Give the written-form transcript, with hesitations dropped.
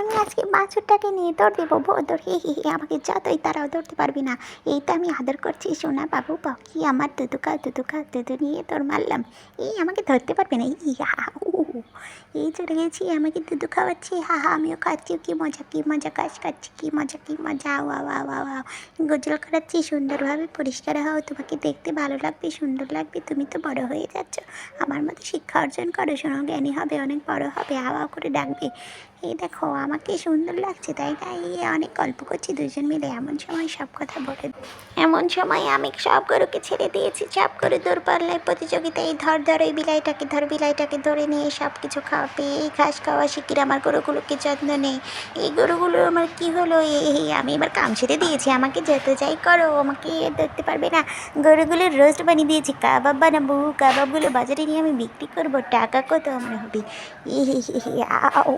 আমি আজকে বাছুরটাকে নিয়ে দৌড় দেবো দৌড়, হে আমাকে যতই তারাও ধরতে পারবি না। এই তো আমি আদর করছি সোনা বাবু পাখি আমার, দুধু নিয়ে তোর মারলাম। এই আমাকে ধরতে পারবে না, ই হা হা উ হু। এই চলে গেছি, আমাকে দুধু খাওয়াচ্ছি, হা হা আমিও খাচ্ছি, কি মজা ঘাস খাচ্ছি, কি মজা গোসল করাচ্ছি সুন্দরভাবে। পরিষ্কার হও, তোমাকে দেখতে ভালো লাগবে, সুন্দর লাগবে, তুমি তো বড় হয়ে যাচ্ছ। আমার মতো শিক্ষা অর্জন করো, শোনো জ্ঞানী হবে, অনেক বড় হবে, হাওয়া করে ডাকবে। এই দেখো আমাকে সুন্দর লাগছে তাই না? এই অনেক গল্প করছি দুজন মিলে, এমন সময় সব কথা বলে, এমন সময় আমি সব গরুকে ছেড়ে দিয়েছি। সব গরু দৌড়পাল্লায় প্রতিযোগিতায়, ধর এই বিলাইটাকে ধরে নিয়ে সব কিছু খাওয়াবে। এই ঘাস খাওয়া শিকির আমার গরুগুলোকে যত্ন নেই। এই গরুগুলো আমার কি হলো, এই আমি এবার কাম ছেড়ে দিয়েছি, আমাকে যত যাই করো আমাকে ধরতে পারবে না। গরুগুলোর রোস্ট বানিয়ে দিয়েছি, কাবাব বানাবো, কাবাবগুলো বাজারে নিয়ে আমি বিক্রি করবো, টাকা কত আমার হবে। ই হি হি হি আউ।